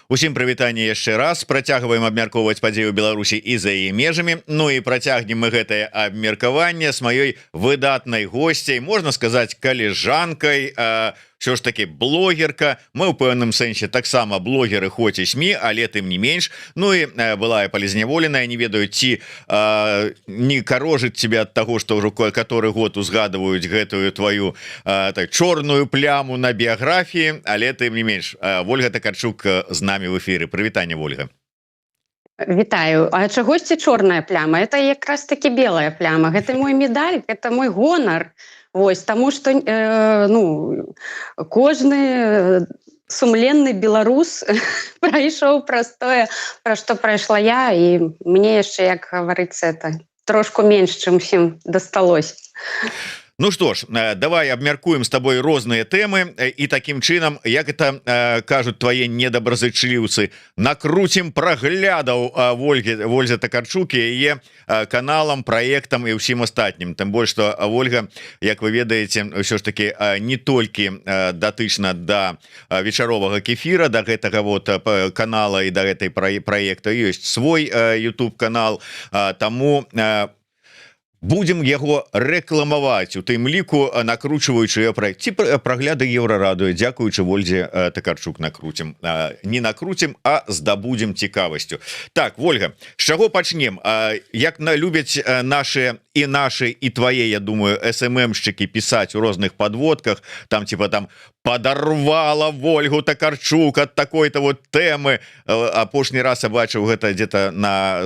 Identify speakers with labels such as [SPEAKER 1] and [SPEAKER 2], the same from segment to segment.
[SPEAKER 1] Усім прывітанне яшчэ раз, працягваем абмяркоўваць падзею Беларусі і за яе межамі. Ну і працягнем мы гэтае абмеркаванне з маёй выдатнай госцяй, можна сказаць, калежанкай, все ж таки блогерка. Мы ў пэўным сэнсе таксама блогеры, хоць і СМІ, але тым не менш. Ну і былая палізняволеная, не ведаю, ці не карожыць тебе ад таго, што ўжо каторы год узгадваюць гэтую твою так чорную пляму на біяграфіі, але тым не менш. Вольга Такарчук з намі в эфіры. Прывітанне, Вольга.
[SPEAKER 2] Вітаю. А чагосьці чорная пляма? Это якраз таки белая пляма. Гэта мой медаль, это мой гонар. Вось, таму што кожны сумленны беларус прайшоў праз тое, пра што прайшла я, і мне яшчэ, як гаварыцца, это трошку менш, чым усім дасталось.
[SPEAKER 1] Ну что ж, давай абмяркуем с тобой розныя тэмы і таким чынам, як это кажуць твае недобразычліўцы, накруцім праглядаў Вользе Такарчук і яе каналам, праектам і ўсім астатнім. Тым больш, што Вольга, як вы ведаеце, ўсё ж таки не толькі датычна да вечаровага кефіра, да гэтага вот канала і да гэтай праекта ёсць свой YouTube канал, таму будем яго рэкламаваць, у тым ліку накручваючы проект. Ці прагляды еўрарадыё, дзякуючы Вользе Такарчук накруцім. Не накруцім, а здабудзем цікавасцю. Так, Вольга, з чаго пачнем? Як любяць наши і твае, я думаю, СММшчыкі пісаць у розных подводках, там типа там подорвала Вольгу Такарчук от такой-то вот тэмы. Апошні раз я бачыў гэта где-то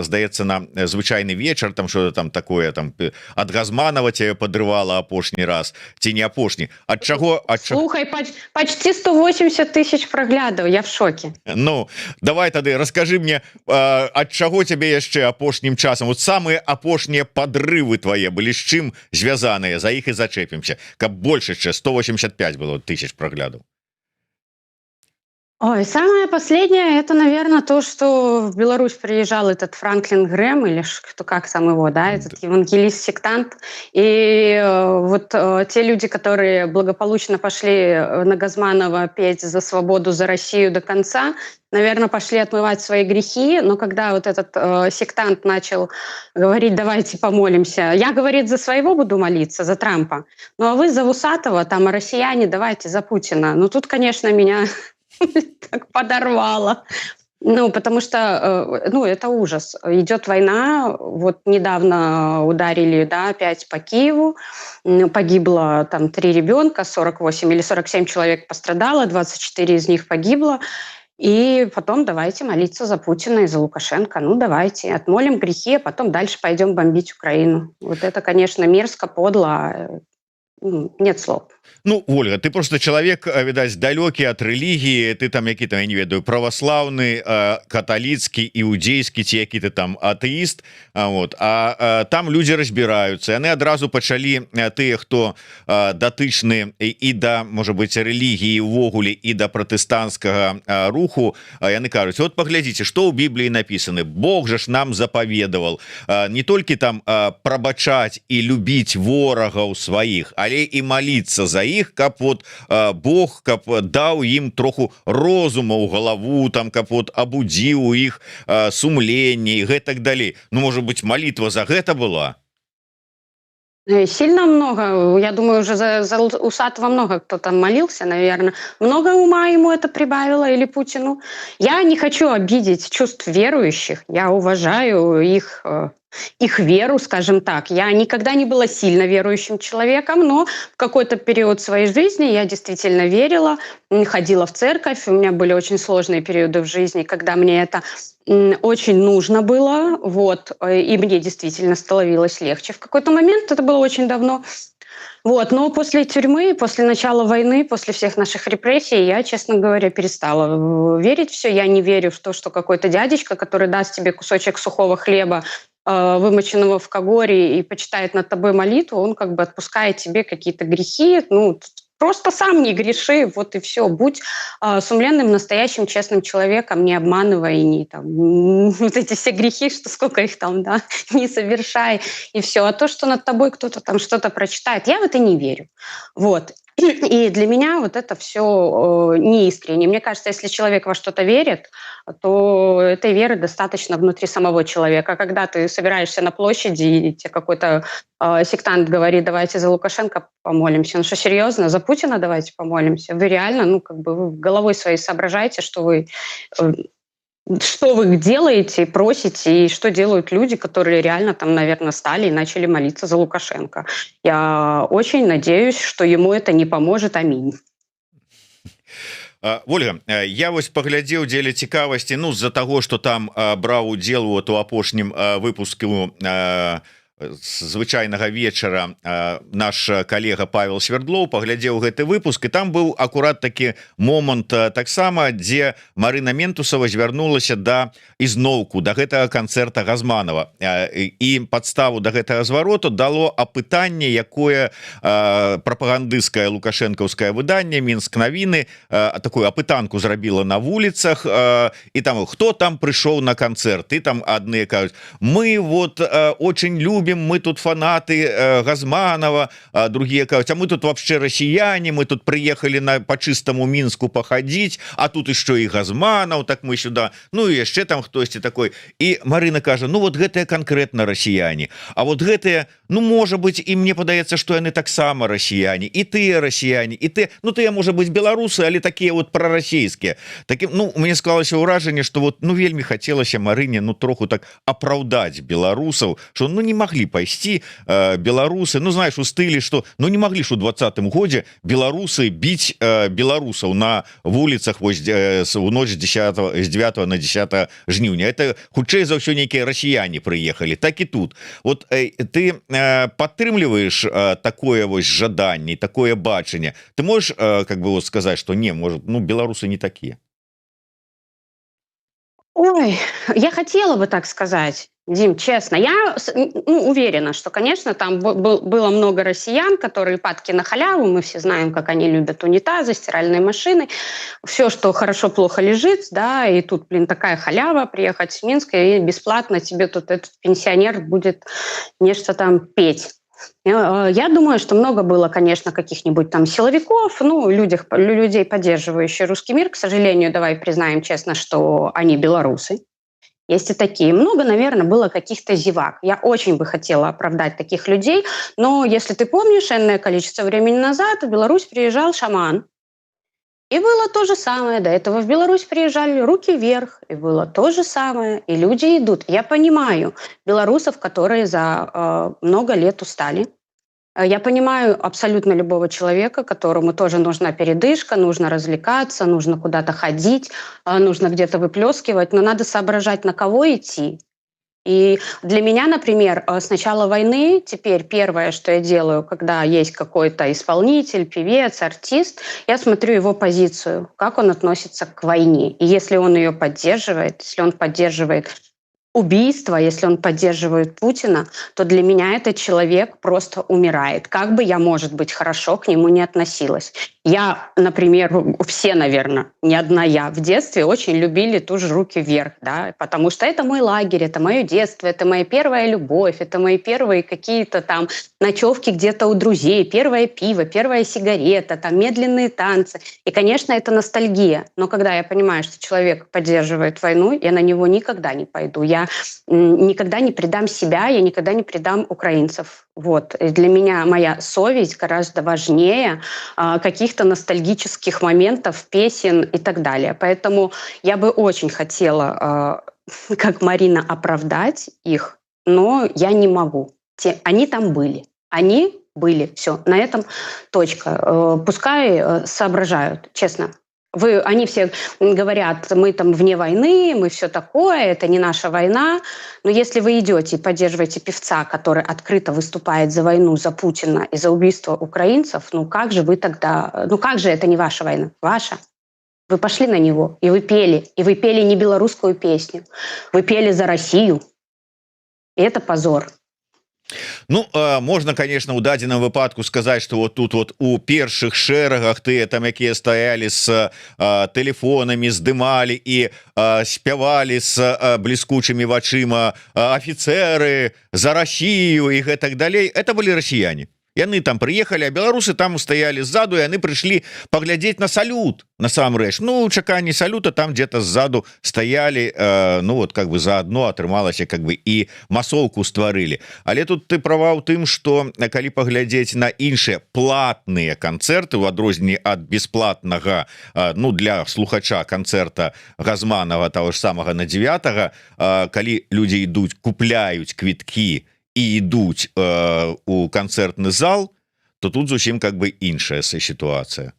[SPEAKER 1] здаецца, на звычайны вечар, там что-то там такое, там ад Газманова тебе подрывала апошні раз, ці не апошні. Ад чаго?
[SPEAKER 2] Слухай, почти 180 тысяч праглядаў, я в шоке.
[SPEAKER 1] Ну, давай тады расскажи мне, ад чаго тебе яшчэ апошнім часам, вот самыя апошнія подрывы твае былі, з чым звязаныя, за іх і зачэпімся, каб больше яшчэ 185 было тысяч праглядаў.
[SPEAKER 2] Ой, самое последнее, это, наверное, то, что в Беларусь приезжал этот Франклин Грэм, или кто как там его, да, этот евангелист-сектант. И вот те люди, которые благополучно пошли на Газманова петь за свободу, за Россию до конца, наверное, пошли отмывать свои грехи, но когда вот этот сектант начал говорить, давайте помолимся, я, говорит, за своего буду молиться, за Трампа, ну а вы за Усатого, там, а россияне, давайте за Путина. Ну тут, конечно, меня так подорвало. Ну, потому что, это ужас. Идет война, вот недавно ударили, да, опять по Киеву, погибло там 3 ребенка, 48 или 47 человек пострадало, 24 из них погибло. И потом давайте молиться за Путина и за Лукашенко. Ну, давайте, отмолим грехи, а потом дальше пойдем бомбить Украину. Вот это, конечно, мерзко, подло, нет слов.
[SPEAKER 1] Ну, Ольга, ты просто человек, видать, далекий от религии, ты там які-то, я не ведаю, православный, католицкий, иудейский, ці які-то там атеист, вот, там люди разбираются, яны адразу пачалі тыя, хто датычны і да, может быть, релігіі увогуле, і да пратэстанцкага руху, яны кажуць, вот поглядзіце, что ў Бібліі написано, Бог же ж нам запаведавал не толькі там прабачаць і любіць ворагаў сваіх, але і молиться за іх, каб вот Бог каб даў ім троху розума ў галаву, там каб вот абудзіў у іх сумленне і гэтак далей. Ну, может быть, молитва за гэта была?
[SPEAKER 2] Сильно много, я думаю, уже за Усатого много кто там молился, наверное. Много ума ему это прибавило, или Путину. Я не хочу обидеть чувств верующих, я уважаю их веру, скажем так. Я никогда не была сильно верующим человеком, но в какой-то период своей жизни я действительно верила, ходила в церковь, у меня были очень сложные периоды в жизни, когда мне это очень нужно было, вот, и мне действительно становилось легче. В какой-то момент, это было очень давно, вот, но после тюрьмы, после начала войны, после всех наших репрессий, я, честно говоря, перестала верить в все. Я не верю в то, что какой-то дядечка, который даст тебе кусочек сухого хлеба, вымоченного в когоре, и почитает над тобой молитву, он как бы отпускает тебе какие-то грехи, ну, просто сам не греши, вот и все. Будь сумленным, настоящим, честным человеком, не обманывай, не там, вот эти все грехи, что сколько их там, да, не совершай, и все. А то, что над тобой кто-то там что-то прочитает, я в это не верю. Вот. И для меня вот это все неискренне. Мне кажется, если человек во что-то верит, то этой веры достаточно внутри самого человека. А когда ты собираешься на площади, и тебе какой-то сектант говорит: давайте за Лукашенко помолимся. Ну что, серьезно? За Путина давайте помолимся? Вы реально, ну как бы вы головой своей соображаете, э, что вы делаете, просите, и что делают люди, которые реально там, наверное, стали и начали молиться за Лукашенко. Я очень надеюсь, что ему это не поможет. Аминь.
[SPEAKER 1] Ольга, я вось паглядзеў дзеля цікавасці, ну з-за того что там браў удзел вот у апошнім выпуску звычайнага вечара наш калега Павел Свердлоў паглядзеў гэты выпуск, і там быў акурат такі момант таксама, дзе Марына Ментусова звярнулася да ізноўку да гэтага канцэрта Газманова, і падставу да гэтага звароту дало апытанне, якое прапагандысцкае лукашэнкаўскае выданне Мінск навіны такую апытанку зрабіла на вуліцах, і там хто там прыйшоў на канцэрт, і там адныя кажуць: мы вот очень любим, мы тут фанаты Газманова, другие кажут: а мы тут вообще россияне, мы тут приехали по чистому Минску походить, а тут еще и Газманов, так мы сюда, ну и еще там хтосьці такой. И Марына кажа: ну вот гэтые конкретно россияне, а вот гэтые, ну может быть, и мне падаецца, что яны таксама россияне, и ты россияне, и ты, ну ты может быть белорусы, але такие вот пророссийские. Таким, ну мне склалася ўражанне, что вот ну вельмі хотелось Марыне ну троху так оправдать белорусов, что ну не могли пайсці беларусы, ну знаешь, у стылі, что ну не могли ж у 20-м годзе беларусы біць беларусаў на вуліцах вось у ноч з 9 на 10 жніўня. Это хутчэй за ўсё нейкія расіяне прыехалі, так і тут. Вот ты падтрымліваеш такое вось жаданне, такое бачанне, ты можешь как бы вот сказать, что не, может, ну беларусы не такие?
[SPEAKER 2] Ой, я хотела бы так сказать, Дим, честно. Я уверена, что, конечно, там было много россиян, которые падки на халяву. Мы все знаем, как они любят унитазы, стиральные машины. Все, что хорошо-плохо лежит, да, и тут, блин, такая халява, приехать в Минск, и бесплатно тебе тут этот пенсионер будет нечто там петь. Я думаю, что много было, конечно, каких-нибудь там силовиков, ну, людей, поддерживающих русский мир. К сожалению, давай признаем честно, что они белорусы. Есть и такие. Много, наверное, было каких-то зевак. Я очень бы хотела оправдать таких людей, но если ты помнишь, энное количество времени назад в Беларусь приезжал шаман, и было то же самое. До этого в Беларусь приезжали «Руки вверх», и было то же самое. И люди идут. Я понимаю белорусов, которые за много лет устали. Я понимаю абсолютно любого человека, которому тоже нужна передышка, нужно развлекаться, нужно куда-то ходить, нужно где-то выплескивать, но надо соображать, на кого идти. И для меня, например, с начала войны теперь первое, что я делаю, когда есть какой-то исполнитель, певец, артист, я смотрю его позицию, как он относится к войне. И если он ее поддерживает, если он поддерживает убийство, если он поддерживает Путина, то для меня этот человек просто умирает. Как бы я, может быть, хорошо к нему не относилась. Я, например, все, наверное, не одна я, в детстве очень любили ту же «Руки вверх», да, потому что это мой лагерь, это мое детство, это моя первая любовь, это мои первые какие-то там ночевки где-то у друзей, первое пиво, первая сигарета, там медленные танцы. И, конечно, это ностальгия. Но когда я понимаю, что человек поддерживает войну, я на него никогда не пойду. Я никогда не предам себя, я никогда не предам украинцев. Вот. И для меня моя совесть гораздо важнее каких-то ностальгических моментов, песен и так далее. Поэтому я бы очень хотела, как Марина, оправдать их, но я не могу. Они там были. Они были. Все. На этом точка. Пускай соображают, честно. Они все говорят: мы там вне войны, мы все такое, это не наша война. Но если вы идете и поддерживаете певца, который открыто выступает за войну, за Путина и за убийство украинцев, ну как же вы тогда... Ну как же это не ваша война? Ваша. Вы пошли на него, и вы пели не белорусскую песню. Вы пели за Россию. И это позор.
[SPEAKER 1] Ну можно, конечно, у дадзеным выпадку сказать, что вот тут вот у першых шэрагах ты там якія стаялі с телефонами, здымали и спявали с блескучими вачыма офицеры за Россию и так далее, это были россияне. Яны там приехали, а беларусы там стояли сзаду, и они пришли поглядеть на салют. Насамрэч, ну, чаканне салюта там где-то сзаду стояли, ну, вот как бы заодно атрымалася, как бы и масовку стварылі. Але тут ты права ў тым, что калі паглядзець на іншыя платныя канцэрты, у адрозненні ад бесплатнага, ну, для слухача канцэрта Газманова того ж самага на 9, калі людзі ідуць, купляюць квіткі и идут у концертный зал, то тут зусім как бы іншая ситуация.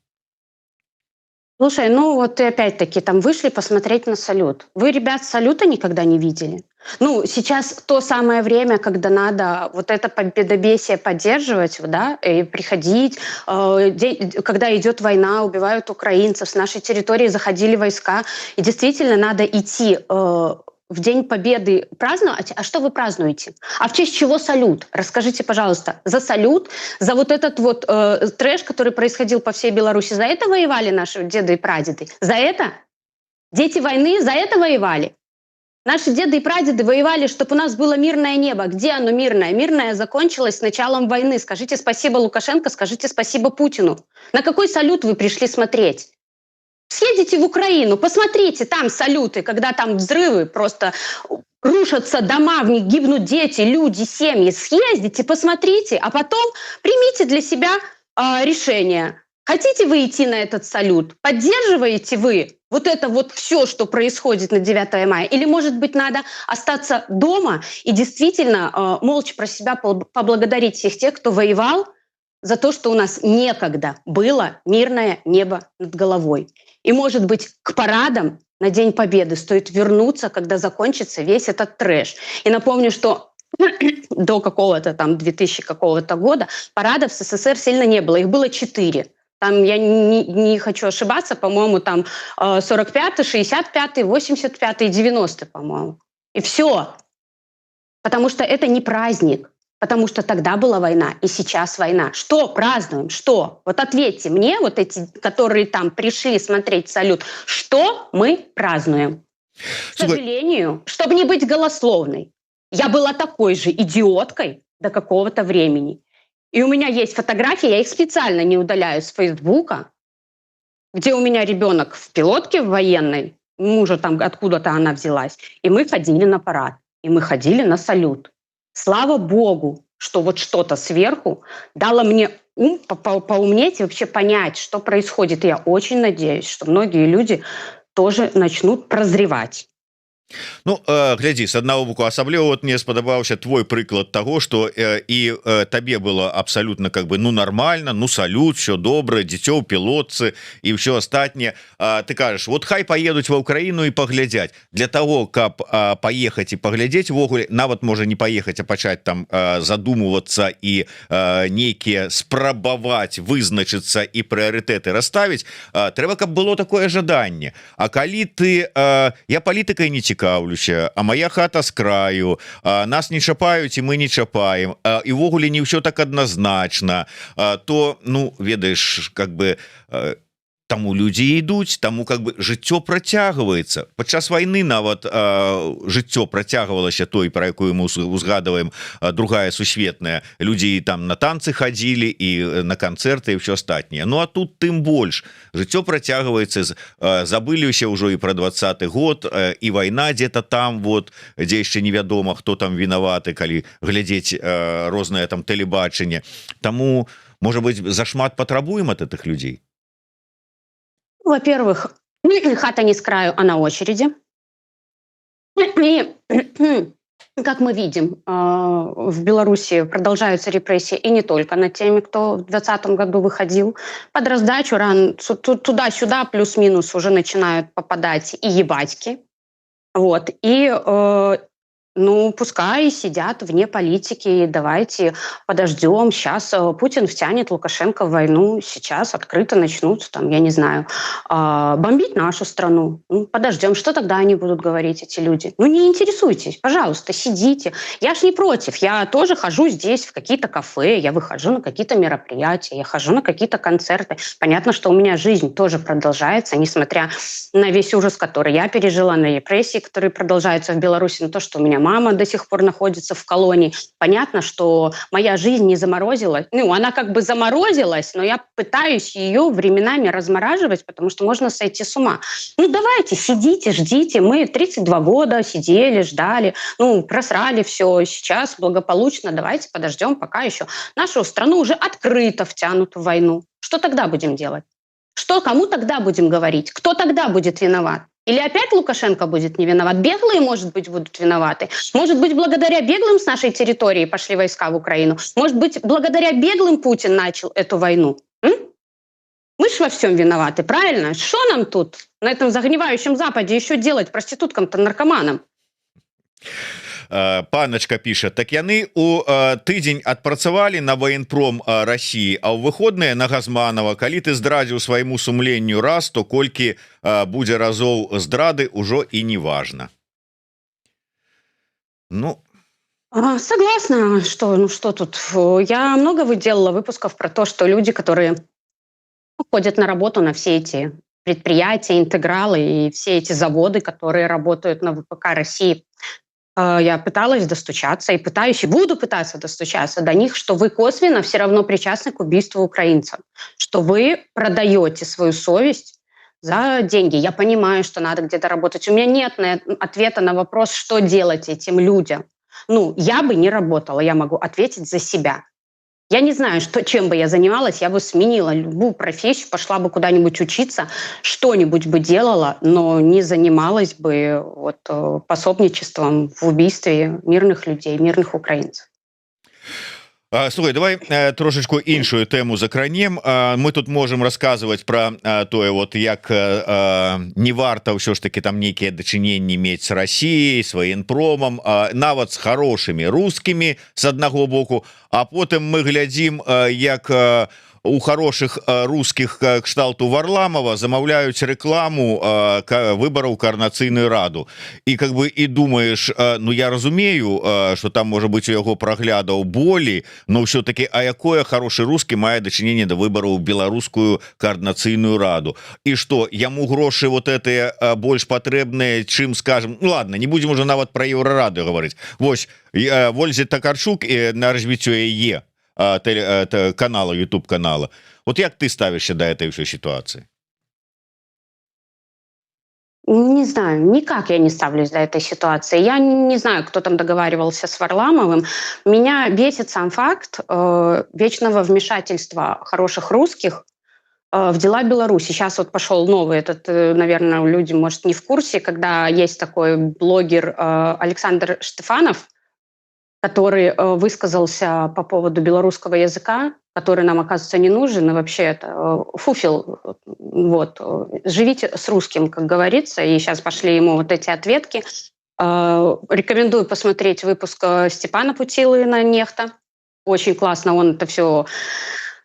[SPEAKER 2] Слушай, ну вот и опять-таки там вышли посмотреть на салют. Вы, ребят, салюта никогда не видели? Ну, сейчас то самое время, когда надо вот это победобесие поддерживать, да, и приходить, когда идет война, убивают украинцев, с нашей территории заходили войска, и действительно надо идти в День Победы праздновать. А что вы празднуете? А в честь чего салют? Расскажите, пожалуйста. За салют, за вот этот вот трэш, который происходил по всей Беларуси, за это воевали наши деды и прадеды? За это? Дети войны за это воевали? Наши деды и прадеды воевали, чтобы у нас было мирное небо. Где оно мирное? Мирное закончилось с началом войны. Скажите спасибо Лукашенко, скажите спасибо Путину. На какой салют вы пришли смотреть? Съездите в Украину, посмотрите, там салюты, когда там взрывы, просто рушатся дома, в них гибнут дети, люди, семьи. Съездите, посмотрите, а потом примите для себя решение. Хотите вы идти на этот салют? Поддерживаете вы вот это вот все, что происходит на 9 мая? Или, может быть, надо остаться дома и действительно молча про себя поблагодарить всех тех, кто воевал, за то, что у нас некогда было мирное небо над головой. И, может быть, к парадам на День Победы стоит вернуться, когда закончится весь этот трэш. И напомню, что до какого-то там 2000 какого-то года парадов в СССР сильно не было. Их было 4. Там, я не хочу ошибаться, по-моему, там 45-й, 65-й, 85-й и 90-й, по-моему. И все. Потому что это не праздник. Потому что тогда была война, и сейчас война. Что празднуем? Что? Вот ответьте мне, вот эти, которые там пришли смотреть салют, что мы празднуем? К сожалению, чтобы не быть голословной, я была такой же идиоткой до какого-то времени. И у меня есть фотографии, я их специально не удаляю с Фейсбука, где у меня ребенок в пилотке военной, мужа там откуда-то она взялась, и мы ходили на парад, и мы ходили на салют. Слава Богу, что вот что-то сверху дало мне ум поумнеть и вообще понять, что происходит. И я очень надеюсь, что многие люди тоже начнут прозревать.
[SPEAKER 1] Ну, глядзі, з аднаго боку, асабліва вот мне спадабаўся твой прыклад таго, што і табе было абсалютна как бы, ну, нормально, ну, салют, все добра, дзіцё ў пілотцы і ўсё астатняе. Ты кажаш, вот хай паедуць ва Ўкраіну і паглядзяць. Для того, каб паехаць і паглядзець увогуле, нават можа не паехаць, а пачаць там задумвацца і нейкія спрабаваць вызначыцца і прыярытэты расставіць, трэба, каб было такое жаданне. А калі ты... Я палітыкай не цікаўлюся, а моя хата з краю, нас не чапаюць і мы не чапаем, і ўвогуле не ўсё так адназначна, то, ну, ведаеш, как бы... Таму людзі ідуць, таму как бы жыццё працягваецца. Падчас вайны нават жыццё працягвалася той, пра якую мы узгадываем, другая сусветная. Людзі там на танцы хадзілі і на канцэрты і ўсё астатняе. Ну а тут тым больш. Жыццё працягваецца, забыліся ўжо і пра 20-й год, і вайна дзе-то там, вот, дзе яшчэ невядома, хто там вінаваты, калі глядзець рознае там тэлебачанне. Таму, можа быць, зашмат патрабуем ад гэтых людзей?
[SPEAKER 2] Во-первых, хата не с краю, а на очереди. И, как мы видим, в Беларуси продолжаются репрессии и не только над теми, кто в 2020 году выходил. Под раздачу туда-сюда плюс-минус уже начинают попадать и ебатьки. Вот. И ну, пускай сидят вне политики, давайте подождем. Сейчас Путин втянет Лукашенко в войну, сейчас открыто начнут, там, я не знаю, бомбить нашу страну. Ну, подождем, что тогда они будут говорить, эти люди? Ну, не интересуйтесь, пожалуйста, сидите. Я ж не против, я тоже хожу здесь в какие-то кафе, я выхожу на какие-то мероприятия, я хожу на какие-то концерты. Понятно, что у меня жизнь тоже продолжается, несмотря на весь ужас, который я пережила, на репрессии, которые продолжаются в Беларуси, на то, что у меня мама до сих пор находится в колонии. Понятно, что моя жизнь не заморозилась. Ну, она как бы заморозилась, но я пытаюсь ее временами размораживать, потому что можно сойти с ума. Ну, давайте, сидите, ждите. Мы 32 года сидели, ждали, ну, просрали все. Сейчас благополучно. Давайте подождем, пока еще нашу страну уже открыто втянут в войну. Что тогда будем делать? Что, кому тогда будем говорить? Кто тогда будет виноват? Или опять Лукашенко будет не виноват? Беглые, может быть, будут виноваты? Может быть, благодаря беглым с нашей территории пошли войска в Украину? Может быть, благодаря беглым Путин начал эту войну? Мы ж во всем виноваты, правильно? Что нам тут на этом загнивающем Западе еще делать проституткам-то, наркоманам?
[SPEAKER 1] Паночка піша, так яны у тыдзень адпрацавалі на военпром России, а ў выходныя на Газманова. Калі ты здрадзіў свайму сумленню раз, то колькі будзе разоў здрады, ўжо і не важно. Ну,
[SPEAKER 2] согласна, что, ну что тут? Я много делала выпусков про то, что люди, которые ходят на работу на все эти предприятия, интегралы и все эти заводы, которые работают на ВПК России, я пыталась достучаться и пытаюсь, и буду пытаться достучаться до них, что вы косвенно все равно причастны к убийству украинцев, что вы продаете свою совесть за деньги. Я понимаю, что надо где-то работать. У меня нет ответа на вопрос, что делать этим людям. Ну, я бы не работала, я могу ответить за себя. Я не знаю, чем бы я занималась, я бы сменила любую профессию, пошла бы куда-нибудь учиться, что-нибудь бы делала, но не занималась бы пособничеством в убийстве мирных людей, мирных украинцев.
[SPEAKER 1] Слухай, давай трошечку іншую тэму закранем. Мы тут можем рассказывать про тое, вот як не варта ўсё ж таки там нейкія дачыненні мець с Россией, с военпромом, нават с хорошими русскими с аднаго боку, а потым мы глядзім, як у хороших русских кшталту Варламова замаўляюць рекламу выбораў Координацыйную раду, и как бы и думаешь, ну я разумею, что там может быть у яго праглядаў болей, но все-таки, а якое хороший русский мае дачыненне до выбораў беларускую Координацыйную раду, и что яму грошы вот это больш патрэбныя, чым, скажем, ну ладно, не будем уже нават про Еўрараду говорить. Вось Вользе Такарчук и на развіццё яе канала, YouTube канала. Вот як ты ставишься до этой всей ситуации?
[SPEAKER 2] Не знаю, никак я не ставлюсь до этой ситуации. Я не знаю, кто там договаривался с Варламовым. Меня бесит сам факт вечного вмешательства хороших русских в дела Беларуси. Сейчас вот пошел новый наверное, люди, может, не в курсе, когда есть такой блогер Александр Штефанов, который высказался по поводу белорусского языка, который нам, оказывается, не нужен, и вообще это фуфел. Вот. Живите с русским, как говорится, и сейчас пошли ему вот эти ответки. Рекомендую посмотреть выпуск Степана Путилы на Нехта. Очень классно он это все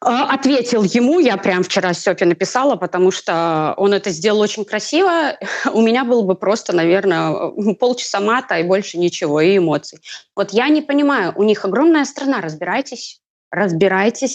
[SPEAKER 2] ответил ему. Я прям вчера Степе написала, потому что он это сделал очень красиво. У меня было бы просто, наверное, полчаса мата и больше ничего, и эмоций. Вот я не понимаю, у них огромная страна, разбирайтесь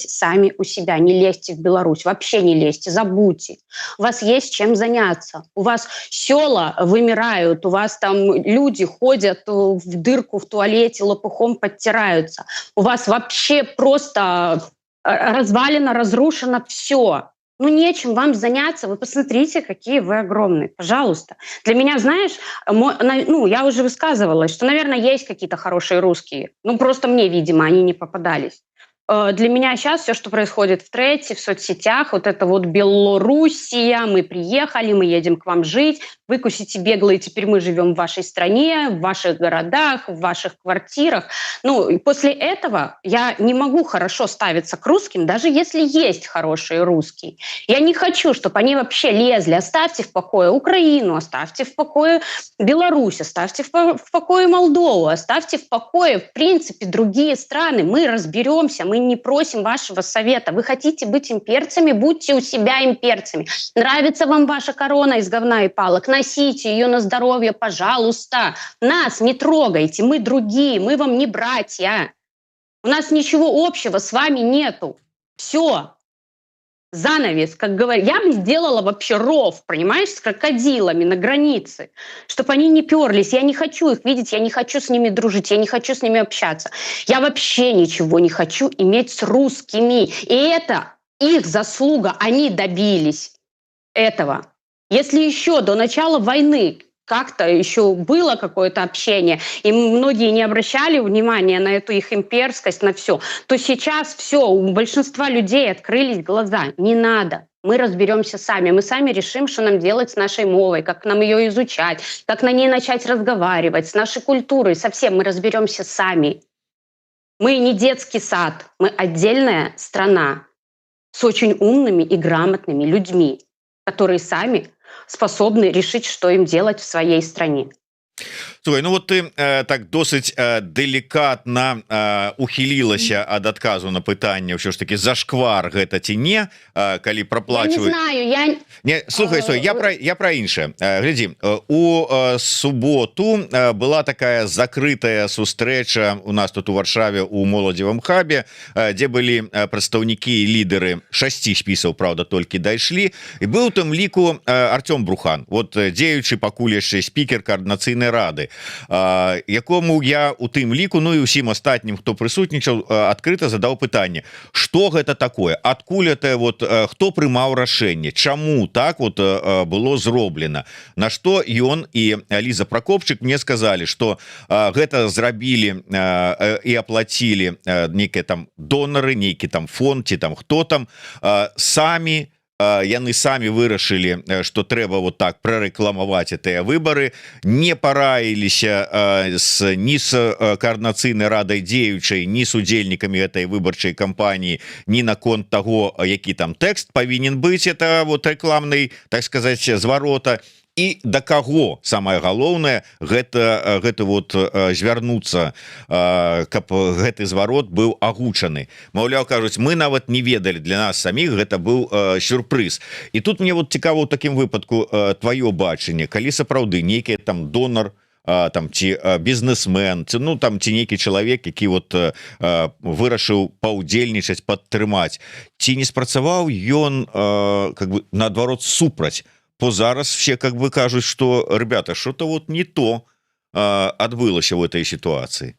[SPEAKER 2] сами у себя, не лезьте в Беларусь, вообще не лезьте, забудьте. У вас есть чем заняться, у вас села вымирают, у вас там люди ходят в дырку в туалете, лопухом подтираются, у вас вообще просто развалено, разрушено все. Ну, нечем вам заняться. Вы посмотрите, какие вы огромные. Пожалуйста. Для меня, знаешь, я уже высказывалась, что, наверное, есть какие-то хорошие русские. Ну, просто мне, видимо, они не попадались. Для меня сейчас все, что происходит в трете, в соцсетях, вот это вот Белоруссия, мы приехали, мы едем к вам жить, выкусите беглые, теперь мы живем в вашей стране, в ваших городах, в ваших квартирах. Ну, и после этого я не могу хорошо ставиться к русским, даже если есть хорошие русские. Я не хочу, чтобы они вообще лезли. Оставьте в покое Украину, оставьте в покое Беларусь, оставьте в покое Молдову, оставьте в покое, в принципе, другие страны. Мы разберемся, мы не просим вашего совета. Вы хотите быть имперцами, будьте у себя имперцами. Нравится вам ваша корона из говна и палок, носите ее на здоровье, пожалуйста. Нас не трогайте, мы другие, мы вам не братья. У нас ничего общего с вами нету. Все. занавес, как говорят. Я бы сделала вообще ров, понимаешь, с крокодилами на границе, чтобы они не перлись. Я не хочу их видеть, я не хочу с ними дружить, я не хочу с ними общаться. Я вообще ничего не хочу иметь с русскими. И это их заслуга, они добились этого. Если еще до начала войны как-то еще было какое-то общение, и многие не обращали внимания на эту их имперскость, на все, то сейчас все, у большинства людей открылись глаза. Не надо. Мы разберемся сами. Мы сами решим, что нам делать с нашей мовой, как нам ее изучать, как на ней начать разговаривать, с нашей культурой. Совсем мы разберемся сами. Мы не детский сад, мы отдельная страна с очень умными и грамотными людьми, которые сами способны решить, что им делать в своей стране.
[SPEAKER 1] Слухай, ну вот ты так досыць делікатна ухілілася ад адказу на пытанне ўсё ж таки зашквар гэта ці не, калі праплачваюць.
[SPEAKER 2] Я не знаю,
[SPEAKER 1] Не, слухай, я про іншае. Глядзі, у суботу была такая закрытая сустрэча у нас тут у Варшаве у моладзевым хабе, дзе былі прадстаўнікі і лідары 6 спісаў, правда, толькі дайшлі, і быў там ліку Артём Брухан, вот дзеючы пакуль яшчэ спікер координацыйнай рады, якому я у тым ліку, ну і ўсім астатнім, хто прысутнічаў, адкрыта задаў пытанне, што гэта такое, адкуль это, вот хто прымаў рашэнне, чаму так вот было зроблена, на што ён і Ліза Пракопчык мне сказалі, што гэта зрабілі і аплацілі нейкія там донары, нейкі там фонд ці там хто там самі, яны самі вырашылі, што трэба вот так прарэкламаваць гэтыя выбары, не параіліся ні з координацыйнай радай дзеючай, ні з удзельнікамі гэтай выбарчай кампаніі, ні наконт таго, які там тэкст павінен быць, это вот рэкламнай, так сказаць, зварота, і да каго самае галоўнае гэта вот звярнуцца, каб гэты зварот быў агучаны. Маўляў, кажуць, мы нават не ведалі, для нас саміх гэта быў сюрпрыз. І тут мне вот цікава ў такім выпадку тваё бачанне, калі сапраўды нейкі там донар, там ці бізнесмен, ці, ну там ці нейкі чалавек, які вот вырашыў паўдзельнічаць, падтрымаць, ці не спрацаваў ён как бы наадварот супраць, бо зараз все как бы кажут, что, ребята, что-то вот не то отбылося в этой ситуации.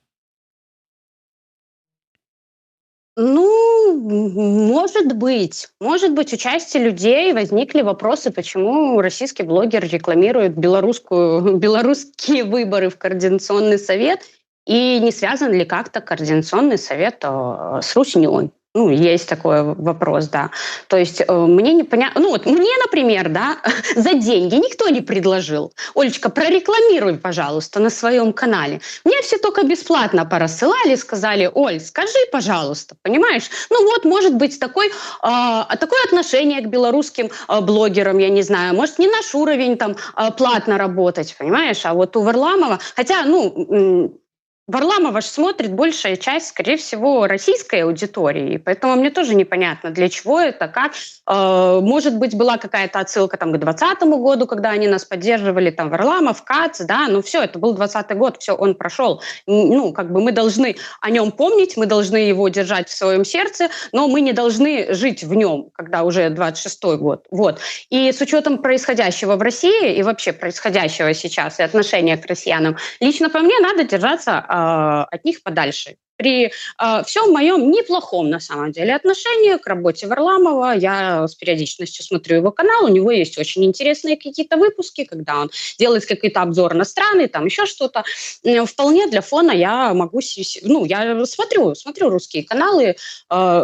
[SPEAKER 2] Ну, может быть, у части людей возникли вопросы, почему российский блогер рекламирует белорусские выборы в Координационный совет, и не связан ли как-то Координационный совет с Русней. Ну, есть такой вопрос, да. То есть мне непонятно... Ну, вот мне, например, да, за деньги никто не предложил. Олечка, прорекламируй, пожалуйста, на своем канале. Мне все только бесплатно порассылали, сказали, Оль, скажи, пожалуйста, понимаешь? Ну, вот, может быть, такое отношение к белорусским блогерам, я не знаю, может, не наш уровень там платно работать, понимаешь? А вот у Варламова... Хотя, ну... Варламова же смотрит большая часть, скорее всего, российской аудитории, поэтому мне тоже непонятно, для чего это, как. Может быть, была какая-то отсылка там, к 2020 году, когда они нас поддерживали, там, Варламов, Кац, да, ну все, это был 2020 год, все, он прошел. Ну, как бы мы должны о нем помнить, мы должны его держать в своем сердце, но мы не должны жить в нем, когда уже 26-й год. Вот. И с учетом происходящего в России и вообще происходящего сейчас и отношения к россиянам, лично по мне надо держаться от них подальше. При всем моем неплохом, на самом деле, отношении к работе Варламова, я с периодичностью смотрю его канал, у него есть очень интересные какие-то выпуски, когда он делает какие-то обзоры на страны, там еще что-то. Вполне для фона я могу... Ну, я смотрю русские каналы,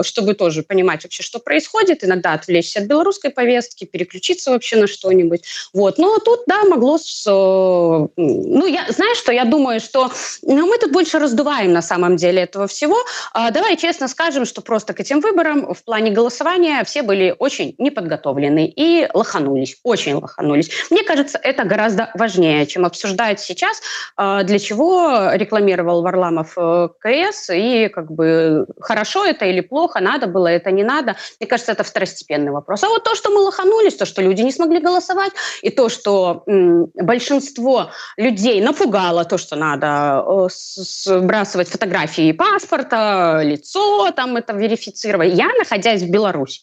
[SPEAKER 2] чтобы тоже понимать вообще, что происходит, иногда отвлечься от белорусской повестки, переключиться вообще на что-нибудь. Вот. Но тут, да, могло... Ну, знаешь, что я думаю, что мы тут больше раздуваем на самом деле этого всего. Давай честно скажем, что просто к этим выборам в плане голосования все были очень неподготовлены и лоханулись, очень лоханулись. Мне кажется, это гораздо важнее, чем обсуждать сейчас, для чего рекламировал Варламов КС, и как бы хорошо это или плохо, надо было это, не надо. Мне кажется, это второстепенный вопрос. А вот то, что мы лоханулись, то, что люди не смогли голосовать, и то, что большинство людей напугало то, что надо сбрасывать фотографии паспорта, лицо, там это верифицировать. Я, находясь в Беларуси,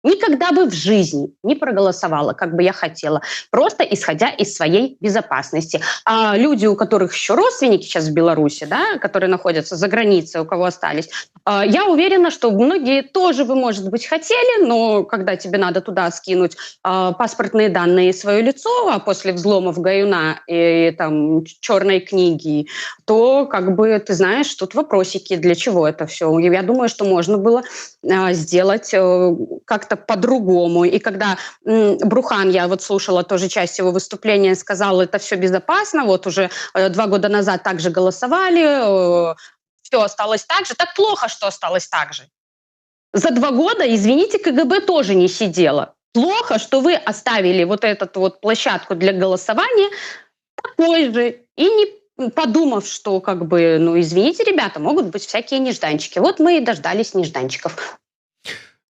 [SPEAKER 2] никогда бы в жизни не проголосовала, как бы я хотела, просто исходя из своей безопасности. А люди, у которых еще родственники сейчас в Беларуси, да, которые находятся за границей, у кого остались, я уверена, что многие тоже вы, может быть, хотели, но когда тебе надо туда скинуть паспортные данные и свое лицо, а после взломов Гаюна и там черной книги, то как бы ты знаешь, тут вопросики, для чего это все. Я думаю, что можно было сделать как-то по-другому. И когда Брухан, я вот слушала тоже часть его выступления, сказал, это все безопасно, вот уже 2 года назад также голосовали, все осталось так же. Так плохо, что осталось так же. За 2 года, извините, КГБ тоже не сидело. Плохо, что вы оставили вот эту вот площадку для голосования такой же и не подумав, что как бы, ну, извините, ребята, могут быть всякие нежданчики. Вот мы и дождались нежданчиков.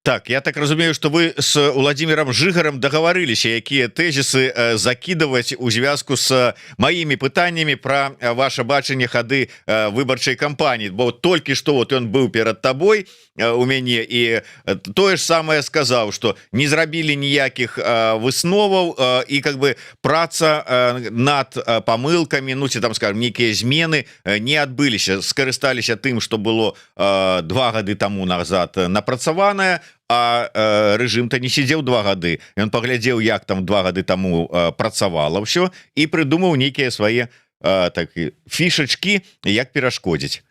[SPEAKER 1] Так, я так разумею, что вы с Владимиром Жыгаром договориліся, якія тэзісы закидывать у звязку с моими пытаннями про ваше бачанне хады выбарчай кампаніі, бо толькі что вот он быў перад табой у мяне і тое ж самае сказаў, что не зрабілі ніякіх высноваў і как бы праца над памылкамі, ну ці там скажем нейкія змены не адбыліся, скарысталіся тым, что было 2 гады тому назад напрацаванае, а рэжым-то не сидзеў 2 гады. Ён паглядзеў, як там 2 гады таму працавала ўсё і прыдумаў нейкія свае так фішачки, як перашкодзіць.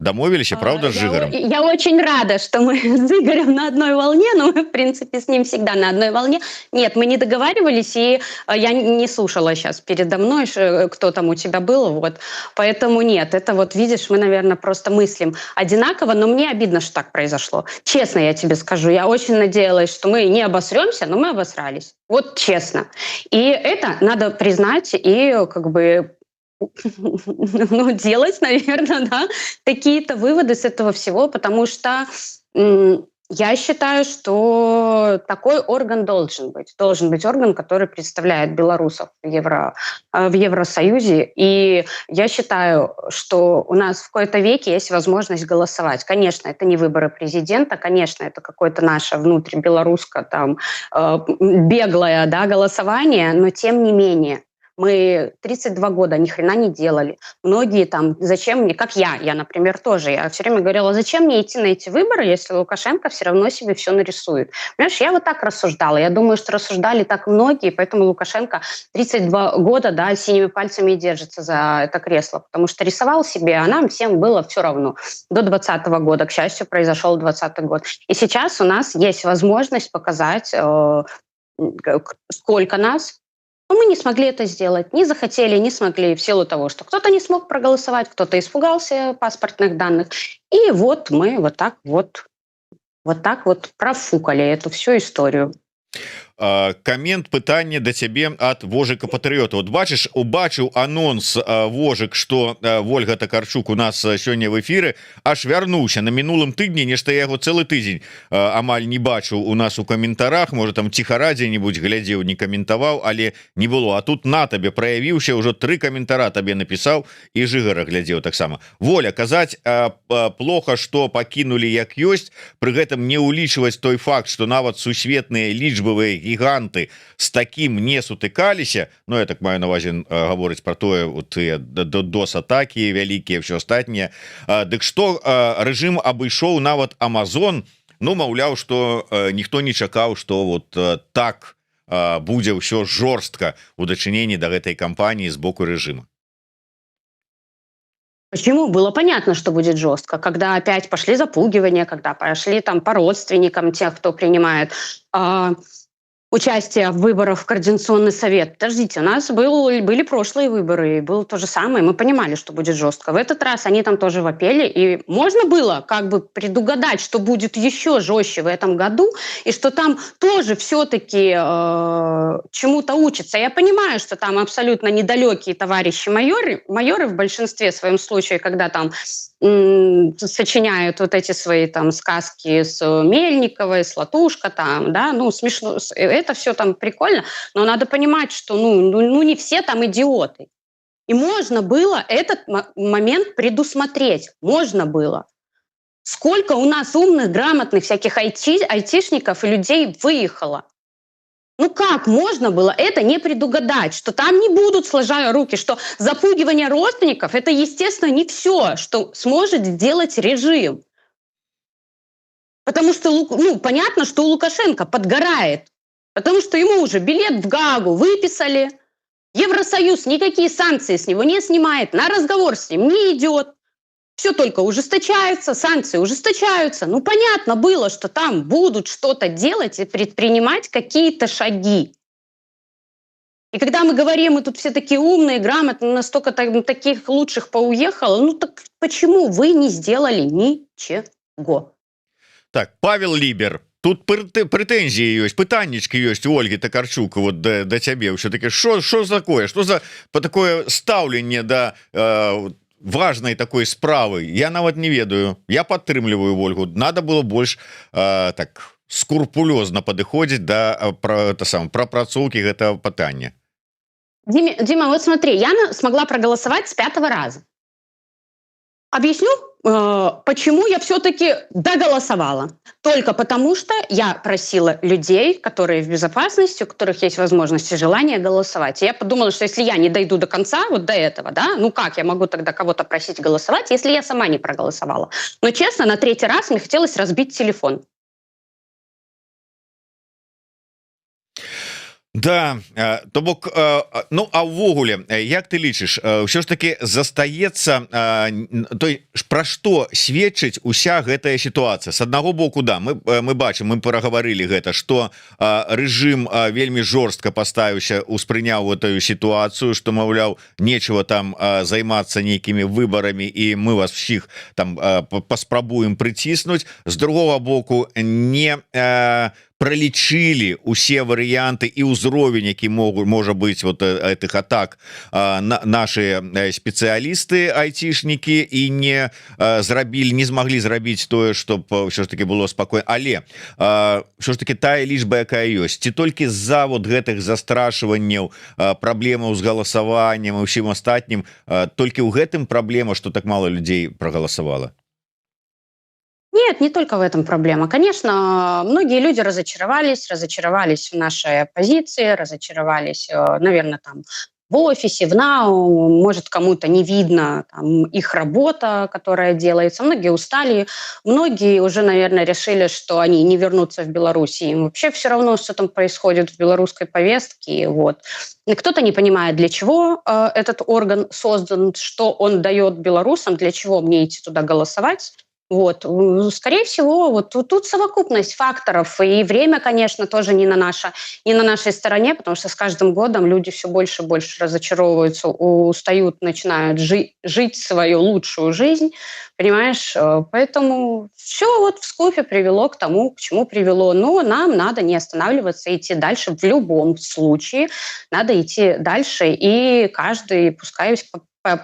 [SPEAKER 1] Домовились, правда, с Жигаром?
[SPEAKER 2] Я очень рада, что мы с Игорем на одной волне, но мы, в принципе, с ним всегда на одной волне. Нет, мы не договаривались, и я не слушала сейчас передо мной, кто там у тебя был, вот. Поэтому нет, это вот, видишь, мы, наверное, просто мыслим одинаково, но мне обидно, что так произошло. Честно я тебе скажу, я очень надеялась, что мы не обосремся, но мы обосрались. Вот честно. И это надо признать и как бы ну, делать, наверное, да, какие-то выводы с этого всего, потому что я считаю, что такой орган должен быть. Должен быть орган, который представляет белорусов в Евросоюзе. И я считаю, что у нас в кои-то веке есть возможность голосовать. Конечно, это не выборы президента, конечно, это какое-то наше внутрибелорусское там беглое, да, голосование, но тем не менее. Мы 32 года ни хрена не делали. Многие там, зачем мне, как я, например, тоже, я все время говорила, зачем мне идти на эти выборы, если Лукашенко все равно себе все нарисует. Понимаешь, я вот так рассуждала. Я думаю, что рассуждали так многие, поэтому Лукашенко 32 года, да, синими пальцами держится за это кресло, потому что рисовал себе, а нам всем было все равно. До 2020 года, к счастью, произошел 2020 год. И сейчас у нас есть возможность показать, сколько нас. Но мы не смогли это сделать, не захотели, не смогли в силу того, что кто-то не смог проголосовать, кто-то испугался паспортных данных. И вот мы вот так вот профукали эту всю историю.
[SPEAKER 1] Камент пытання да цябе ад Вожыка патрыёта. Вот бачыш, убачыў анонс Вожык, что Вольга Такарчук у нас сёння в эфиры, аж вярнуўся на мінулым тыдні, нешта я яго цэлы тыдзень амаль не бачыў у нас у каментарах, можа там ціха дзе-нибудь глядзеў, не каментаваў, але не было. А тут на табе праявіўся, ўжо 3 каментара табе напісаў і Жыгара глядзеў таксама. Воля, казаць плохо, что пакінулі як ёсць, пры гэтым не ўлічваць той факт, что нават сусветныя лічбавыя гіганты с таким не сутыкаліся. Ну я так маю на увазе гаворыць про тое вот DOS-атаки вялікія, все астатняе. Дык што рэжым абышоў нават Amazon, ну маўляў, что ніхто не чакаў, что вот так будзе ўсё жорстка у дачыненні да гэтай кампаніі з боку рэжыма.
[SPEAKER 2] Почему? Было понятно, что будет жестко. Когда опять пошли запугивания, когда пошли там по родственникам тех, кто принимает участие в выборах в Координационный совет. Подождите, у нас были прошлые выборы, и было то же самое. Мы понимали, что будет жестко. В этот раз они там тоже вопели, и можно было как бы предугадать, что будет еще жестче в этом году, и что там тоже все-таки чему-то учатся. Я понимаю, что там абсолютно недалекие товарищи майоры в большинстве своем случае, когда там сочиняют вот эти свои там сказки с Мельниковой, с Латушко там, да, ну смешно, это все там прикольно, но надо понимать, что ну не все там идиоты. И можно было этот момент предусмотреть, можно было. Сколько у нас умных, грамотных всяких айтишников и людей выехало? Ну как можно было это не предугадать, что там не будут, сложа руки, что запугивание родственников – это, естественно, не все, что сможет сделать режим. Потому что, ну, понятно, что у Лукашенко подгорает, потому что ему уже билет в Гаагу выписали, Евросоюз никакие санкции с него не снимает, на разговор с ним не идет. Все только ужесточается, санкции ужесточаются. Ну, понятно было, что там будут что-то делать и предпринимать какие-то шаги. И когда мы говорим, мы тут все такие умные, грамотные, настолько таких лучших поуехало, ну так почему вы не сделали ничего?
[SPEAKER 1] Так, Павел Либер. Тут прэтэнзіі ёсць, пытаннічкі ёсць у Ольгі Такарчук вот да цябе ўсё-таки що такое, что за по такое стаўленне да важной такой справы, я нават не ведаю. Я падтрымліваю Ольгу, надо было больш так скрупулёзна падыходзіць да прапрацоўкі гэтага пытання.
[SPEAKER 2] Дима, вот смотри, я смогла проголосовать с 5-го раза. Объясню, почему я все-таки доголосовала. Только потому, что я просила людей, которые в безопасности, у которых есть возможность и желание голосовать. И я подумала, что если я не дойду до конца, вот до этого, да, ну как я могу тогда кого-то просить голосовать, если я сама не проголосовала? Но честно, на 3-й раз мне хотелось разбить телефон.
[SPEAKER 1] Да, то бок, ну а ўвогуле, як ты лічыш, ўсё ж таки застаецца той, пра што сведчыць уся гэтая сітуацыя? С аднаго боку, да, мы бачым, мы прагаварылі гэта, што рэжым вельмі жорстка паставіўся, успрыняў гэтую сітуацыю, што, маўляў, нечего там займацца нейкімі выбарамі і мы вас всіх там паспрабуем прыціснуць. З другого боку, не пролічылі усе варыянты і ўзровень, які можа быць вот этих атак наши спецыялісты айцішнікі і не змаглі зрабіць тое, чтоб ўсё ж таки было спакойна. Але ўсё ж таки тая лічба, якая ёсць, ці толькі з-за вот гэтых застрашванняў, праблемаў з галасаваннем і ўсім астатнім, толькі ў гэтым праблема, што так мало людзей прагаласавала?
[SPEAKER 2] Нет, не только в этом проблема. Конечно, многие люди разочаровались в нашей оппозиции, разочаровались, наверное, там в офисе, в НАУ, может, кому-то не видно там, их работа, которая делается. Многие устали, многие уже, наверное, решили, что они не вернутся в Беларусь. Им вообще все равно, что там происходит в белорусской повестке. Вот. И кто-то не понимает, для чего этот орган создан, что он дает белорусам, для чего мне идти туда голосовать. Вот. Скорее всего, вот тут совокупность факторов. И время, конечно, тоже не на нашей стороне, потому что с каждым годом люди все больше и больше разочаровываются, устают, начинают жить свою лучшую жизнь. Понимаешь? Поэтому все вот вскупе привело к тому, к чему привело. Но нам надо не останавливаться, идти дальше в любом случае. Надо идти дальше, и каждый, пускай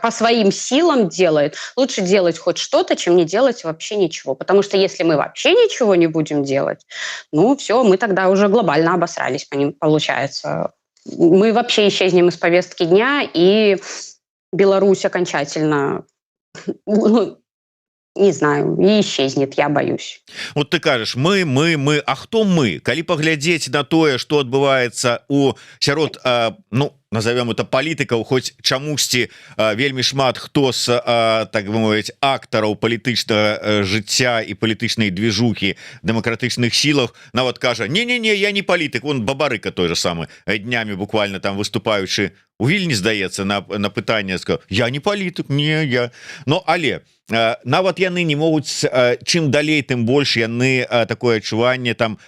[SPEAKER 2] по своим силам делает. Лучше делать хоть что-то, чем не делать вообще ничего. Потому что если мы вообще ничего не будем делать, ну все, мы тогда уже глобально обосрались, получается. Мы вообще исчезнем из повестки дня, и Беларусь окончательно, не знаю, и исчезнет, я боюсь.
[SPEAKER 1] Вот ты кажешь, мы, а хто мы? Калі паглядзець на тое, што адбываецца у сярод, ну, назовем это палітыкаў, хоць чамусьці вельмі шмат хто з, так бы мовіць, актараў палітычнага жыцця і палітычнай движухі дэмакратычных сілах нават кажа: не-не-не, я не палітык. Вон Бабарыка той же самы днямі буквально там выступаючы у Вільні, здаецца, на пытанне сказаў: я не палітык, не я. Но але нават яны не могуць, чым далей, тым больш яны такое адчуванне там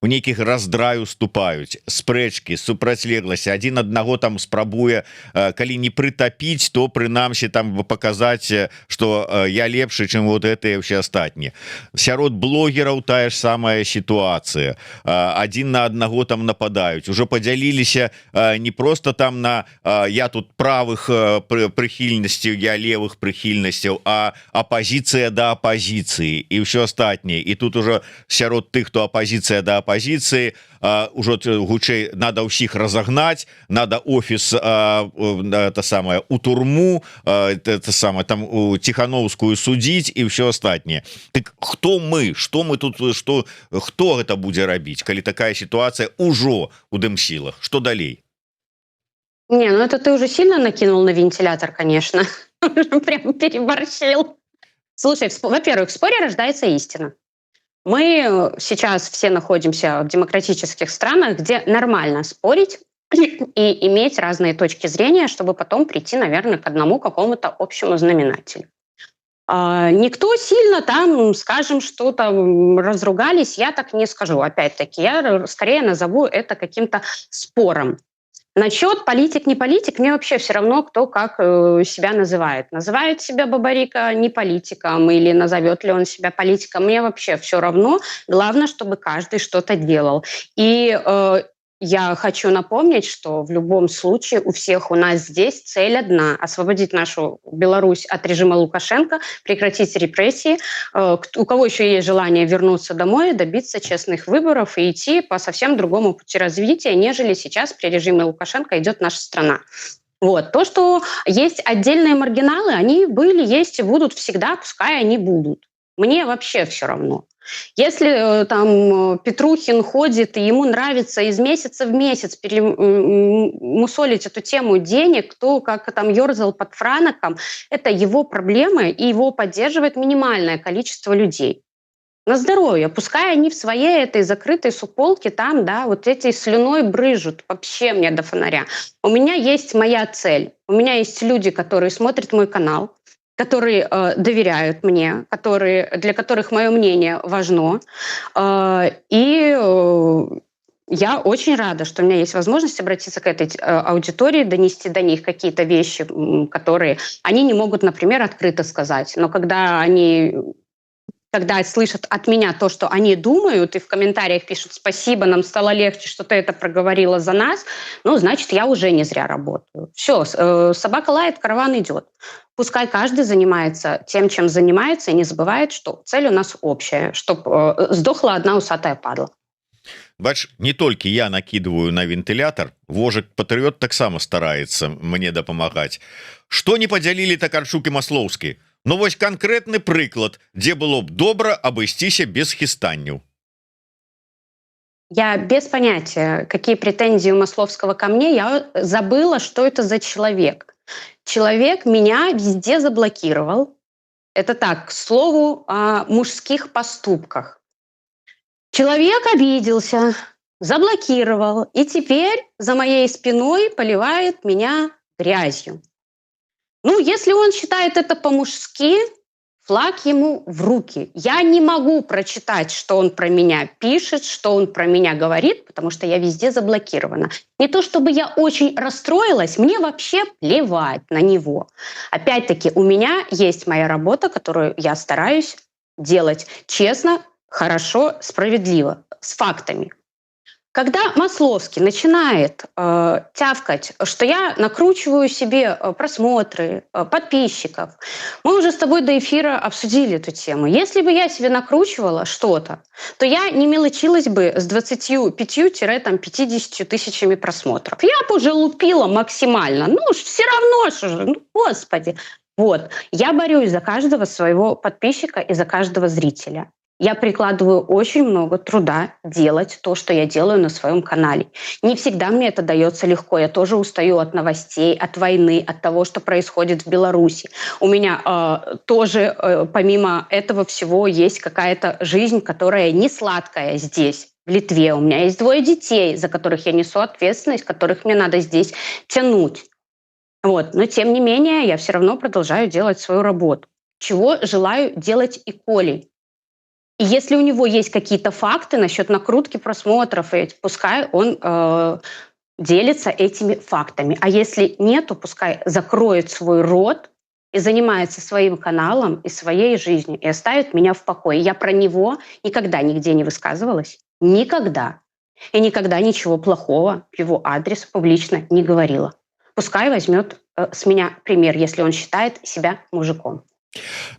[SPEAKER 1] у нейкіх раздраю уступаюць, спрэчкі, супрацьлегласці, адзін аднаго там спрабуе, калі не прытапіць, то прынамсі там паказаць, што я лепшы, чым вот гэтыя ўсе астатнія. Сярод блогераў тая ж самая сітуацыя, адзін на аднаго там нападаюць, ужо падзяліліся не просто там на я тут правых прыхільнасцяў, я левых прыхільнасцяў, а апозіцыя да апозіцыі і ўсё астатняе. І тут ужо сярод тых, хто апозіцыя да апозіцыі, ужо гучэй надо ўсіх разогнать, надо офіс это самое у турму, это самое там у Тихановскую судить и все остатнее. Так хто мы, что мы тут, что хто гэта будзе рабіць, калі такая ситуация ўжо у дымсілах, что далей?
[SPEAKER 2] Не, ну это ты уже сильно накинул на вентилятор, конечно. Прям переборщил. Слушай, во-первых, в споре рождается истина. Мы сейчас все находимся в демократических странах, где нормально спорить и иметь разные точки зрения, чтобы потом прийти, наверное, к одному какому-то общему знаменателю. Никто сильно там, скажем, что-то разругались, я так не скажу. Опять-таки, я скорее назову это каким-то спором. Насчет политик, не политик, мне вообще все равно, кто как себя называет. Называет себя Бабарика не политиком или назовет ли он себя политиком, мне вообще все равно. Главное, чтобы каждый что-то делал. И я хочу напомнить, что в любом случае у всех у нас здесь цель одна – освободить нашу Беларусь от режима Лукашенко, прекратить репрессии. У кого еще есть желание вернуться домой, добиться честных выборов и идти по совсем другому пути развития, нежели сейчас при режиме Лукашенко идет наша страна. Вот. То, что есть отдельные маргиналы, они были, есть и будут всегда, пускай они будут. Мне вообще все равно. Если там Петрухин ходит, и ему нравится из месяца в месяц мусолить эту тему денег, кто как там ерзал под франоком, это его проблемы, и его поддерживает минимальное количество людей. На здоровье. Пускай они в своей этой закрытой суполке там, да, вот этой слюной брыжут. Вообще мне до фонаря. У меня есть моя цель. У меня есть люди, которые смотрят мой канал, которые доверяют мне, для которых мое мнение важно. И я очень рада, что у меня есть возможность обратиться к этой аудитории, донести до них какие-то вещи, которые они не могут, например, открыто сказать. Но когда слышат от меня то, что они думают, и в комментариях пишут «спасибо, нам стало легче, что ты это проговорила за нас», ну, значит, я уже не зря работаю. Все, собака лает, караван идет. Пускай каждый занимается тем, чем занимается, и не забывает, что цель у нас общая, чтобы сдохла одна усатая падла.
[SPEAKER 1] Бач, не толькі я накидываю на вентылятор, Вожык патрыёт таксама стараецца мне дапамагаць. Што не падзялілі Такарчук і Маслоўскі? Ну вось конкретны прыклад, дзе было б добра абысціся без хістанняў.
[SPEAKER 2] Я без понятия, какие претензии у Масловского ко мне. Я забыла, что это за человек. Человек меня везде заблокировал. Это так, к слову о мужских поступках. Человек обиделся, заблокировал, и теперь за моей спиной поливает меня грязью. Ну, если он считает это по-мужски, флаг ему в руки. Я не могу прочитать, что он про меня пишет, что он про меня говорит, потому что я везде заблокирована. Не то чтобы я очень расстроилась, мне вообще плевать на него. Опять-таки, у меня есть моя работа, которую я стараюсь делать честно, хорошо, справедливо, с фактами. Когда Масловский начинает тявкать, что я накручиваю себе просмотры, подписчиков, мы уже с тобой до эфира обсудили эту тему. Если бы я себе накручивала что-то, то я не мелочилась бы с 25-50 тысячами просмотров. Я бы уже лупила максимально. Ну уж все равно же, ну господи. Вот. Я борюсь за каждого своего подписчика и за каждого зрителя. Я прикладываю очень много труда делать то, что я делаю на своем канале. Не всегда мне это дается легко. Я тоже устаю от новостей, от войны, от того, что происходит в Беларуси. У меня тоже, помимо этого всего, есть какая-то жизнь, которая не сладкая здесь, в Литве. У меня есть 2 детей, за которых я несу ответственность, которых мне надо здесь тянуть. Вот. Но тем не менее, я все равно продолжаю делать свою работу. Чего желаю делать и Колей. И если у него есть какие-то факты насчет накрутки просмотров, пускай он делится этими фактами. А если нет, то пускай закроет свой рот и занимается своим каналом и своей жизнью, и оставит меня в покое. Я про него никогда нигде не высказывалась. Никогда. И никогда ничего плохого в его адрес публично не говорила. Пускай возьмет с меня пример, если он считает себя мужиком.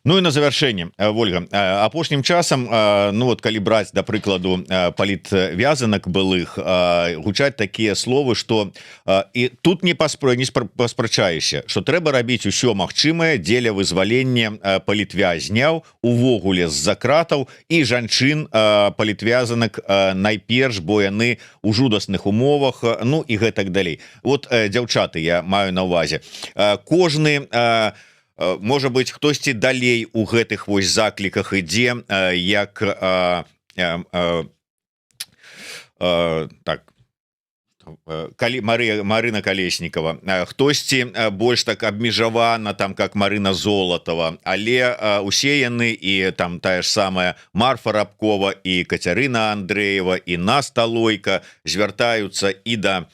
[SPEAKER 1] Ну і на завяршэнне, Вольга, апошнім часам, ну вот калі браць да прыкладу палітвязанак былых, гучаць такія словы, што і тут не паспрачаешся, што трэба рабіць усё магчымае дзеля вызвалення палітвязняў увогуле з-за кратаў і жанчын палітвязанак найперш, бо яны у жудасных умовах, ну і гэтак далей. Вот дзяўчаты, я маю на ўвазе, кожны можа быть хтосьці далей у гэтых вось закліках ідзе, як так калі Марына Калеснікова, хтосьці больш так абмежавана там как Марына Золатова, але усе яны і там тая ж самая Марфа Рабкова і Кацярына Андрэева і Наста Лойка звяртаюцца і да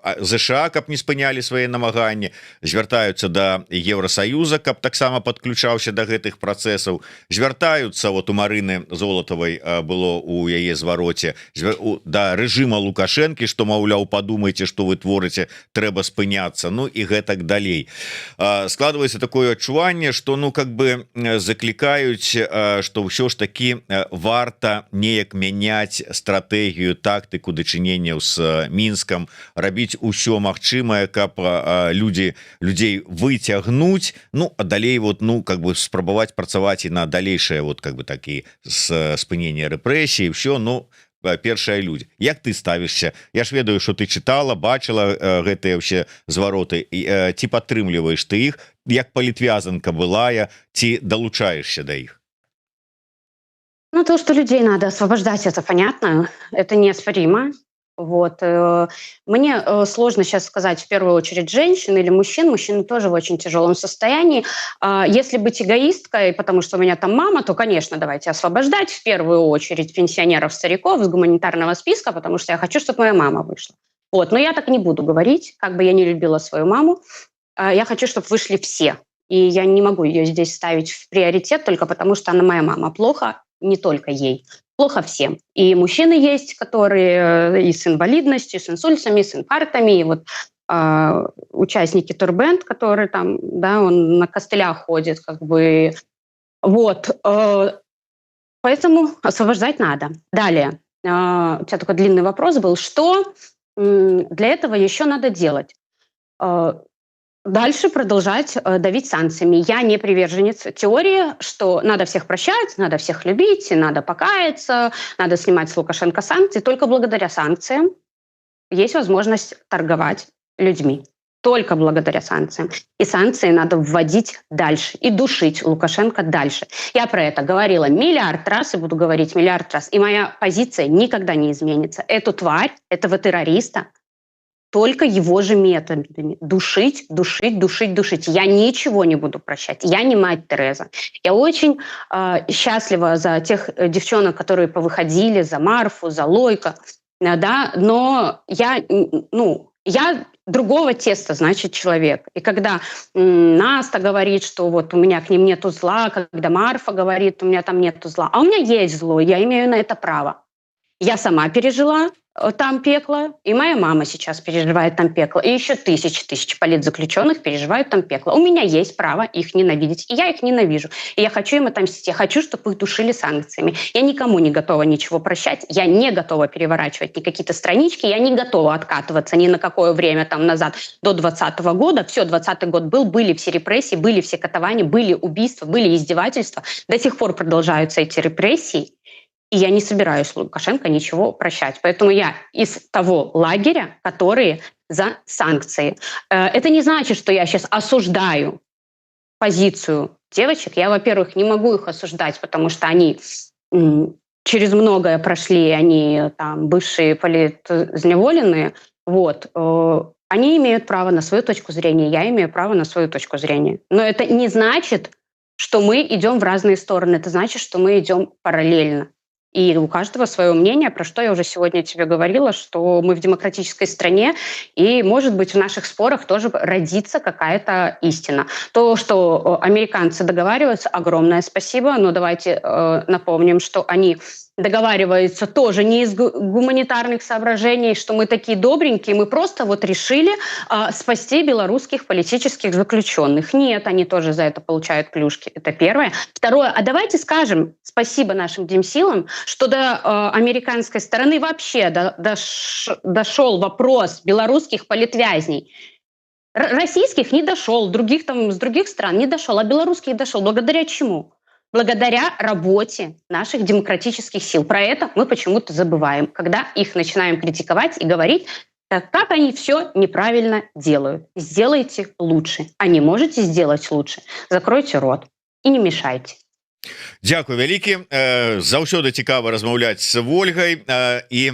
[SPEAKER 1] ЗША, каб не спынялі свае намаганні, звяртаюцца да Еўрасаюза, каб таксама падключаўся да гэтых працэсаў, звяртаюцца, вот у Марыны Золатавай было у яе звароце, да рэжыма Лукашэнкі, што, маўляў, падумайце, што вы творыце, трэба спыняцца, ну і гэтак далей. Складваецца такое адчуванне, што, ну, как бы заклікаюць, што ўсё ж такі варта неяк мяняць стратэгію, тактыку дачыненняў з Мінскам, рабіць усё магчымае, каб людзей выцягнуць, ну а далей вот, ну как бы спрабаваць працаваць і на далейшае вот как бы такі спыненне рэпрэсій, все, ну першыя людзі. Як ты ставішся? Я ж ведаю, што ты чытала, бачыла гэтыя ўсе звароты, ці падтрымліваеш ты іх, як палітвязанка былая, ці далучаешься да іх?
[SPEAKER 2] Ну, то, что людей надо освобождать, это понятно, это неоспоримо. Вот. Мне сложно сейчас сказать в первую очередь женщин или мужчин. Мужчины тоже в очень тяжелом состоянии. Если быть эгоисткой, потому что у меня там мама, то, конечно, давайте освобождать в первую очередь пенсионеров, стариков с гуманитарного списка, потому что я хочу, чтобы моя мама вышла. Вот. Но я так не буду говорить, как бы я не любила свою маму. Я хочу, чтобы вышли все. И я не могу ее здесь ставить в приоритет только потому, что она моя мама. Плохо не только ей. Плохо всем. И мужчины есть, которые и с инвалидностью, и с инсультами, и с инфарктами, и вот участники турбенд, который там, да, он на костылях ходит, как бы, вот. Поэтому освобождать надо. Далее. У тебя такой длинный вопрос был. Что для этого еще надо делать? Дальше продолжать давить санкциями. Я не приверженец теории, что надо всех прощать, надо всех любить, надо покаяться, надо снимать с Лукашенко санкции. Только благодаря санкциям есть возможность торговать людьми. Только благодаря санкциям. И санкции надо вводить дальше и душить Лукашенко дальше. Я про это говорила миллиард раз и буду говорить миллиард раз. И моя позиция никогда не изменится. Эту тварь, этого террориста, только его же методами. Душить, душить, душить, душить. Я ничего не буду прощать. Я не мать Тереза. Я очень счастлива за тех девчонок, которые повыходили, за Марфу, за Лойко. Да? Но я другого теста, значит, человек. И когда Наста говорит, что вот у меня к ним нету зла, когда Марфа говорит, у меня там нету зла. А у меня есть зло, я имею на это право. Я сама пережила там пекло, и моя мама сейчас переживает там пекло, и еще тысячи политзаключенных переживают там пекло. У меня есть право их ненавидеть, и я их ненавижу. И я хочу им отомстить, я хочу, чтобы их душили санкциями. Я никому не готова ничего прощать, я не готова переворачивать ни какие-то странички, я не готова откатываться ни на какое время там назад, до 2020 года. Все, 2020 год был, были все репрессии, были все катования, были убийства, были издевательства. До сих пор продолжаются эти репрессии. И я не собираюсь Лукашенко ничего прощать. Поэтому я из того лагеря, которые за санкции. Это не значит, что я сейчас осуждаю позицию девочек. Я, во-первых, не могу их осуждать, потому что они через многое прошли, они там бывшие политзневоленные. Вот. Они имеют право на свою точку зрения, я имею право на свою точку зрения. Но это не значит, что мы идем в разные стороны. Это значит, что мы идем параллельно. И у каждого свое мнение, про что я уже сегодня тебе говорила, что мы в демократической стране, и, может быть, в наших спорах тоже родится какая-то истина. То, что американцы договариваются, огромное спасибо, но давайте напомним, что они договариваются тоже не из гуманитарных соображений, что мы такие добренькие, мы просто вот решили спасти белорусских политических заключенных. Нет, они тоже за это получают плюшки. Это первое. Второе, а давайте скажем спасибо нашим демсилам, что до американской стороны вообще дошел вопрос белорусских политвязней. Российских не дошел, других там с других стран не дошел, а белорусских дошел. Благодаря чему? Благодаря работе наших демократических сил. Про это мы почему-то забываем, когда их начинаем критиковать и говорить, как они все неправильно делают. Сделайте лучше. А не можете сделать лучше, закройте рот и не мешайте.
[SPEAKER 1] Дякую вялікі, заўсёды цікава размаўляць з Вольгай, і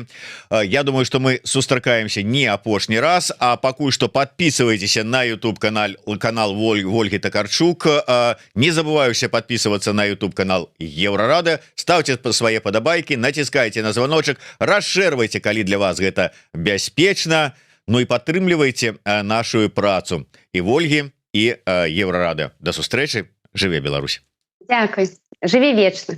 [SPEAKER 1] я думаю, что мы сустракаемся не апошні раз, а пакуль что подписывайтеся на YouTube канал Ольги Токарчук, не забываюся подписываться на YouTube канал Еврорада, ставьте свае падабайкі, націскайте на звоночек, расширвайте, калі для вас гэта бяспечна, ну и падтрымлівайте нашу працу і Вольги і Еврорада. До сустрэчы, жыве Беларусь.
[SPEAKER 2] Дякую. Живи вечно.